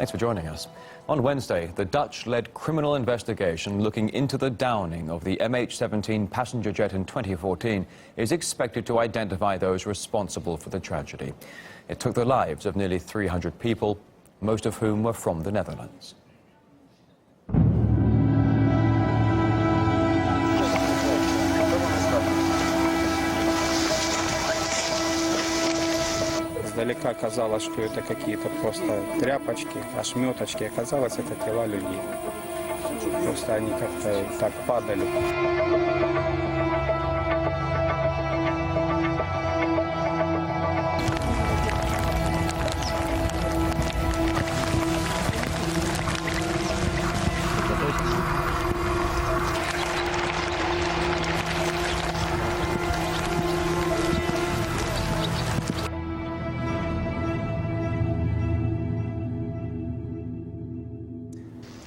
Thanks for joining us. On Wednesday, the Dutch-led criminal investigation looking into the downing of the MH17 passenger jet in 2014 is expected to identify those responsible for the tragedy. It took the lives of nearly 300 people, most of whom were from the Netherlands. Издалека казалось, что это какие-то просто тряпочки, ошметочки. Оказалось, это тела людей. Просто они как-то так падали.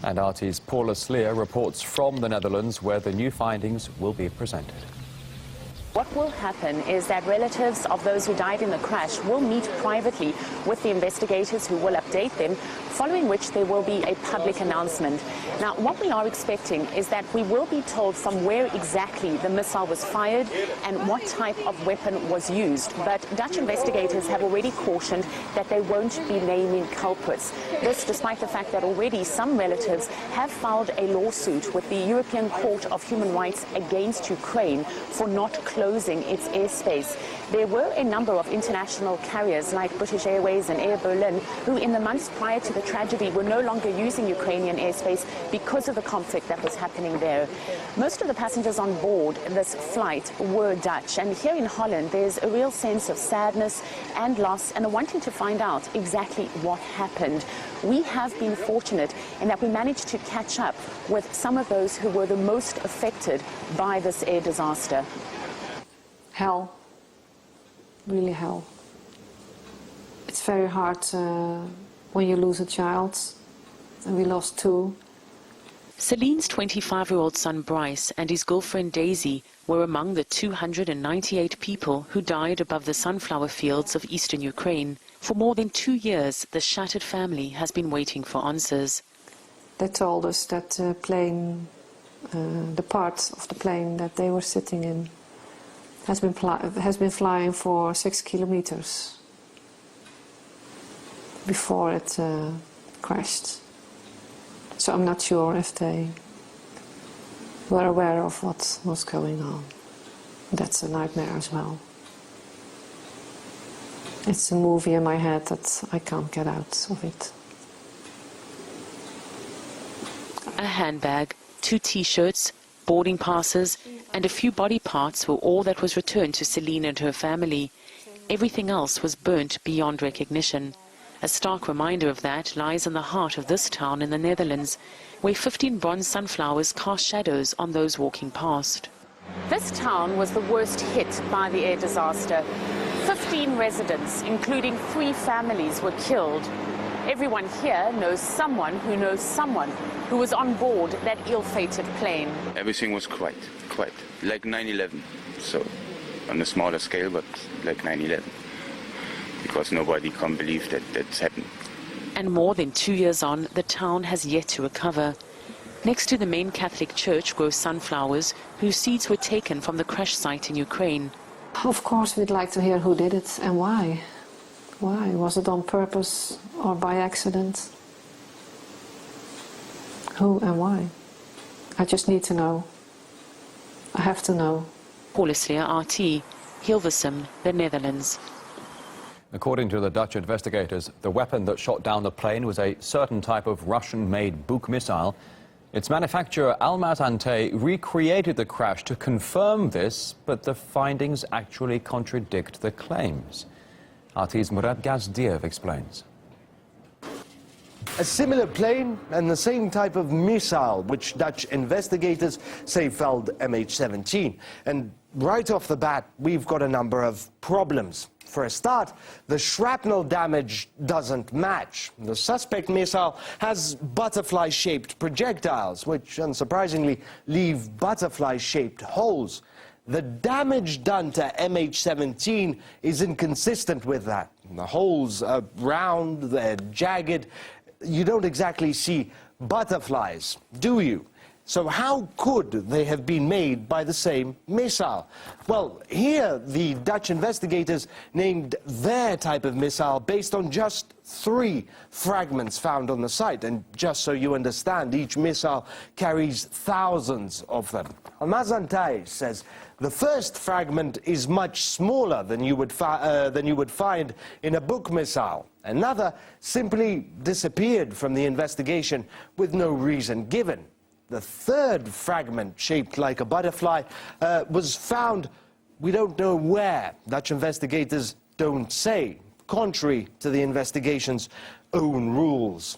And RT's Paula Sleer reports from the Netherlands, where the new findings will be presented. What will happen is that relatives of those who died in the crash will meet privately with the investigators, who will update them, following which there will be a public announcement. Now, what we are expecting is that we will be told from where exactly the missile was fired and what type of weapon was used. But Dutch investigators have already cautioned that they won't be naming culprits. This despite the fact that already some relatives have filed a lawsuit with the European Court of Human Rights against Ukraine for not closing its airspace. There were a number of international carriers like British Airways and Air Berlin who in the months prior to the tragedy were no longer using Ukrainian airspace because of the conflict that was happening there. Most of the passengers on board this flight were Dutch, and here in Holland there's a real sense of sadness and loss and a wanting to find out exactly what happened. We have been fortunate in that we managed to catch up with some of those who were the most affected by this air disaster. Hell, really hell. It's very hard when you lose a child, and we lost two. Celine's 25-year-old son Bryce and his girlfriend Daisy were among the 298 people who died above the sunflower fields of eastern Ukraine. For more than 2 years, the shattered family has been waiting for answers. They told us that the plane, the part of the plane that they were sitting in, has been flying for 6 kilometers before it crashed. So I'm not sure if they were aware of what was going on. That's a nightmare as well. It's a movie in my head that I can't get out of it. A handbag, 2 T-shirts, boarding passes and a few body parts were all that was returned to Celine and her family. Everything else was burnt beyond recognition. A stark reminder of that lies in the heart of this town in the Netherlands, where 15 bronze sunflowers cast shadows on those walking past. This town was the worst hit by the air disaster. 15 residents, including 3 families, were killed. Everyone here knows someone who was on board that ill-fated plane. Everything was quite like 9/11, so on a smaller scale, but like 9/11, because nobody can believe that that's happened. And more than 2 years on, the town has yet to recover. Next to the main Catholic church grow sunflowers whose seeds were taken from the crash site in Ukraine. Of course we'd like to hear who did it and why. Why? Was it on purpose or by accident? Who and why? I just need to know. I have to know. Paula Sleer, RT, Hilversum, the Netherlands. According to the Dutch investigators, the weapon that shot down the plane was a certain type of Russian-made Buk missile. Its manufacturer, Almaz Antey, recreated the crash to confirm this, but the findings actually contradict the claims. RT's Murat Gazdiev explains. A similar plane and the same type of missile, which Dutch investigators say felled MH17. And right off the bat, we've got a number of problems. For a start, the shrapnel damage doesn't match. The suspect missile has butterfly-shaped projectiles, which unsurprisingly leave butterfly-shaped holes. The damage done to MH17 is inconsistent with that. The holes are round, they're jagged. you don't exactly see butterflies, do you? So how could they have been made by the same missile? Well, here the Dutch investigators named their type of missile based on just 3 fragments found on the site. And just so you understand, each missile carries thousands of them. Almazantay says the first fragment is much smaller than you would find in a book missile. Another simply disappeared from the investigation with no reason given. The third fragment, shaped like a butterfly, was found, we don't know where. Dutch investigators don't say, contrary to the investigation's own rules.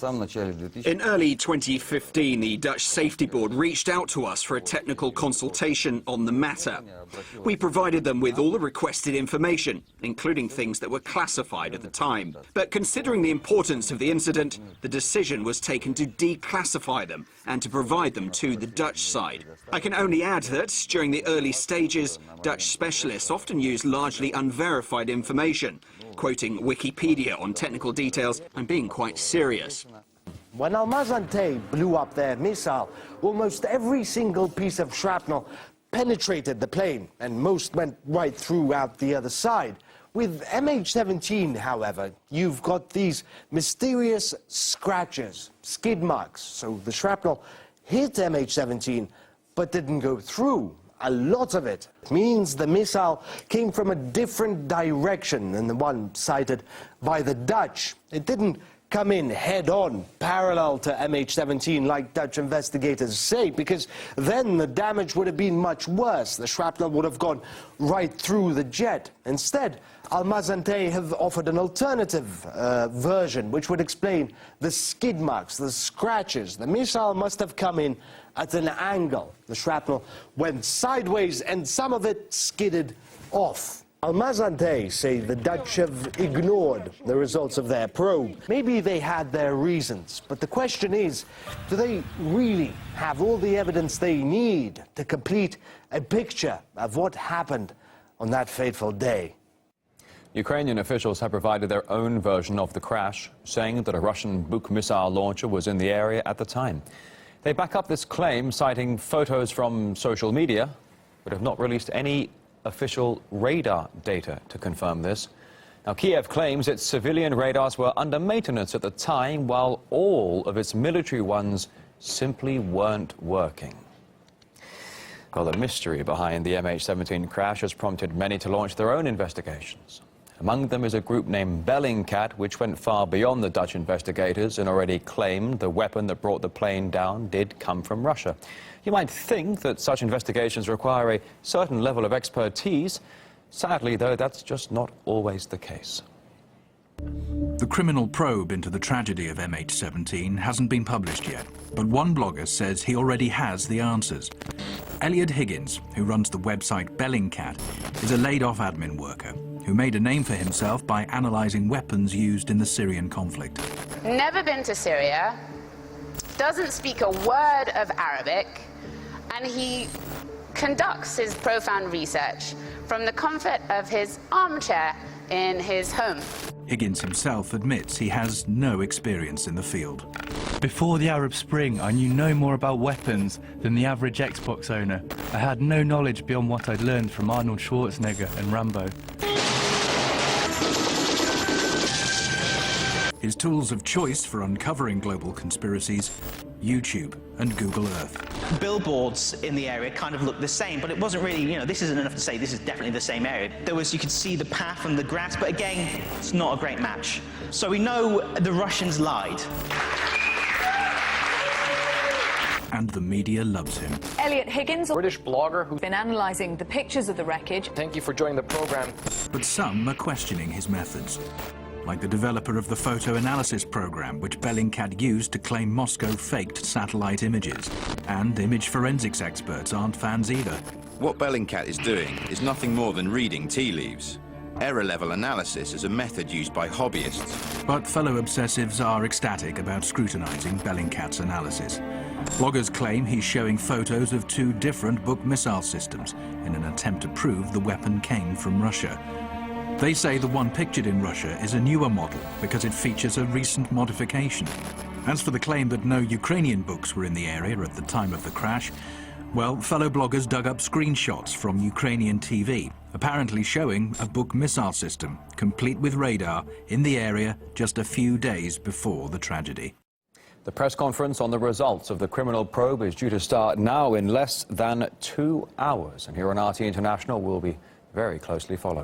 In early 2015, the Dutch Safety Board reached out to us for a technical consultation on the matter. We provided them with all the requested information, including things that were classified at the time. But considering the importance of the incident, the decision was taken to declassify them and to provide them to the Dutch side. I can only add that during the early stages, Dutch specialists often use largely unverified information. Quoting Wikipedia on technical details, I'm being quite serious. When Almazantay blew up their missile, almost every single piece of shrapnel penetrated the plane, and most went right through out the other side. With MH17, however, you've got these mysterious scratches, skid marks. So the shrapnel hit MH17, but didn't go through. A lot of it means the missile came from a different direction than the one cited by the Dutch. It didn't come in head-on, parallel to MH17, like Dutch investigators say, because then the damage would have been much worse. The shrapnel would have gone right through the jet. Instead, Almazantay have offered an alternative version, which would explain the skid marks, the scratches. The missile must have come in at an angle. The shrapnel went sideways, and some of it skidded off. Almazantay say the Dutch have ignored the results of their probe. Maybe they had their reasons, but the question is, do they really have all the evidence they need to complete a picture of what happened on that fateful day? Ukrainian officials have provided their own version of the crash, saying that a Russian Buk missile launcher was in the area at the time. They back up this claim, citing photos from social media, but have not released any official radar data to confirm this. Now, Kiev claims its civilian radars were under maintenance at the time, while all of its military ones simply weren't working. Well, the mystery behind the MH17 crash has prompted many to launch their own investigations. Among them is a group named Bellingcat, which went far beyond the Dutch investigators and already claimed the weapon that brought the plane down did come from Russia. You might think that such investigations require a certain level of expertise. Sadly, though, that's just not always the case. The criminal probe into the tragedy of MH17 hasn't been published yet, but one blogger says he already has the answers. Elliot Higgins, who runs the website Bellingcat, is a laid-off admin worker who made a name for himself by analysing weapons used in the Syrian conflict. Never been to Syria, doesn't speak a word of Arabic, and he conducts his profound research from the comfort of his armchair in his home. Higgins himself admits he has no experience in the field. Before the Arab Spring, I knew no more about weapons than the average Xbox owner. I had no knowledge beyond what I'd learned from Arnold Schwarzenegger and Rambo. His tools of choice for uncovering global conspiracies: YouTube and Google Earth. Billboards in the area kind of looked the same, but it wasn't really, this isn't enough to say this is definitely the same area. You could see the path and the grass, but again, it's not a great match. So we know the Russians lied. And the media loves him. Elliot Higgins, a British blogger who's been analysing the pictures of the wreckage. Thank you for joining the program. But some are questioning his methods, like the developer of the photo analysis program which Bellingcat used to claim Moscow faked satellite images. And image forensics experts aren't fans either. What Bellingcat is doing is nothing more than reading tea leaves. Error-level analysis is a method used by hobbyists. But fellow obsessives are ecstatic about scrutinising Bellingcat's analysis. Bloggers claim he's showing photos of 2 different Buk missile systems in an attempt to prove the weapon came from Russia. They say the one pictured in Russia is a newer model because it features a recent modification. As for the claim that no Ukrainian books were in the area at the time of the crash, well, fellow bloggers dug up screenshots from Ukrainian TV, apparently showing a book missile system, complete with radar, in the area just a few days before the tragedy. The press conference on the results of the criminal probe is due to start now in less than 2 hours. And here on RT International, we'll be very closely following.